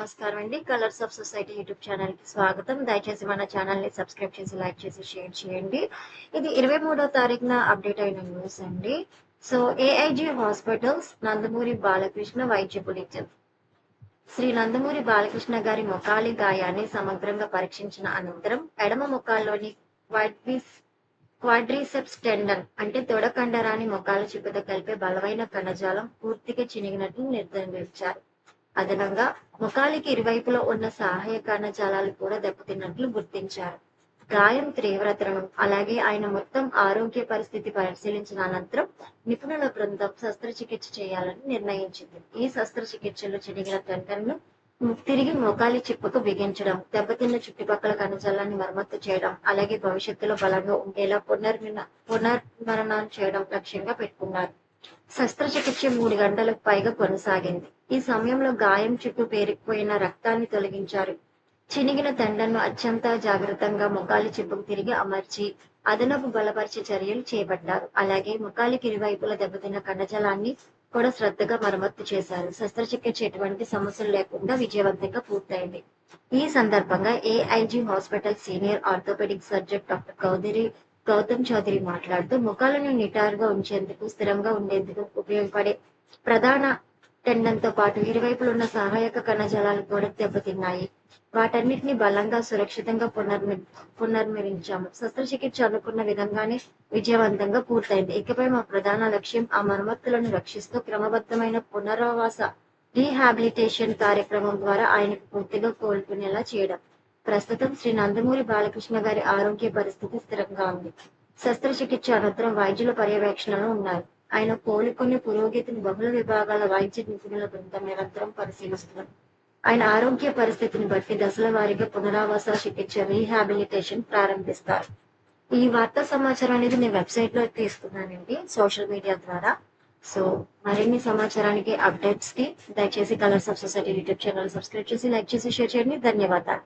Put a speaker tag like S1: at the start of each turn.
S1: నమస్కారం అండి. Colours of society YouTube ఛానల్‌కి స్వాగతం. దయచేసి మన ఛానల్‌ని సబ్స్క్రైబ్ చేసి, లైక్ చేసి, షేర్ చేయండి. ఇది 23వ తారీఖున అప్డేట్ అయిన న్యూస్ అండి. So, AIG hospitals Nandamuri Balakrishna వైద్య బులెటిన్. శ్రీ నందమూరి బాలకృష్ణ గారి మొకాలి గాయాన్ని సమగ్రంగా పరీక్షించిన అనంతరం ఎడమ మొకాల్లోని క్వాడ్రిసెప్స్ టెండన్ అంటే తొడ కండరాన్ని మొకాలు చిప్పతో కలిపే బలమైన కణజాలం పూర్తిగా చినిగినట్లు నిర్ధారించారు. అదనంగా ముఖానికి ఇరువైపులా ఉన్న సహాయ కణజాలాలు కూడా దెబ్బతిన్నట్లు గుర్తించారు. గాయం తీవ్రతను అలాగే ఆయన మొత్తం ఆరోగ్య పరిస్థితి పరిశీలించిన అనంతరం నిపుణుల బృందం శస్త్రచికిత్స చేయాలని నిర్ణయించింది. ఈ శస్త్రచికిత్సలో చినిగిన టెండన్ను తిరిగి మోకాలి చిప్పకు బిగించడం, దెబ్బతిన్న చుట్టుపక్కల కణజాలాన్ని మరమ్మతు చేయడం, అలాగే భవిష్యత్తులో బలంగా ఉండేలా పునర్నిర్మాణం చేయడం లక్ష్యంగా పెట్టుకున్నారు. శస్త్రచికిత్స 3 గంటలకు పైగా కొనసాగింది. ఈ సమయంలో గాయం చుట్టూ పేరుకుపోయిన రక్తాన్ని తొలగించారు. చినిగిన టెండన్ను అత్యంత జాగ్రత్తగా మొకాలి చిప్పకు తిరిగి అమర్చి అదనపు బలపరిచే చర్యలు చేపట్టారు. అలాగే మొకాలికి ఇరువైపులా దెబ్బతిన్న కణజాలాన్ని కూడా శ్రద్ధగా మరమ్మతు చేశారు. శస్త్రచికిత్స ఎటువంటి సమస్యలు లేకుండా విజయవంతంగా పూర్తయింది. ఈ సందర్భంగా AIG hospital senior orthopaedic surgeon doctor Gautam Chaudhary మాట్లాడుతూ ముఖాలను నిటారుగా ఉంచేందుకు, స్థిరంగా ఉండేందుకు ఉపయోగపడే ప్రధాన టెండన్తో పాటు ఇరువైపులు ఉన్న సహాయక కణజాలాలు కూడా దెబ్బతిన్నాయి. వాటన్నిటిని బలంగా, సురక్షితంగా పునర్నిర్మించాము. శస్త్రచికిత్స అనుకున్న విధంగానే విజయవంతంగా పూర్తయింది. ఇకపై మా ప్రధాన లక్ష్యం ఆ మరమ్మతులను రక్షిస్తూ క్రమబద్ధమైన పునరావాస రీహాబిలిటేషన్ కార్యక్రమం ద్వారా ఆయనకు పూర్తిగా కోలుకునేలా చేయడం. ప్రస్తుతం శ్రీ నందమూరి బాలకృష్ణ గారి ఆరోగ్య పరిస్థితి స్థిరంగా ఉంది. శస్త్రచికిత్స అనంతరం వైద్యుల పర్యవేక్షణలో ఉన్నారు. ఆయన కోలుకునే పురోగతిని బహుళ విభాగాల వైద్య నిపుణుల బృందం నిరంతరం పరిశీలిస్తున్నారు. ఆయన ఆరోగ్య పరిస్థితిని బట్టి దశల వారీగా పునరావాస చికిత్స రీహాబిలిటేషన్ ప్రారంభిస్తారు. ఈ వార్తా సమాచారం అనేది నేను వెబ్సైట్ లో తీసుకున్నానండి, సోషల్ మీడియా ద్వారా. సో మరిన్ని సమాచారానికి, అప్డేట్స్ కి దయచేసి colours of society YouTube channel subscribe చేసి, లైక్ చేసి, షేర్ చేయండి. ధన్యవాదాలు.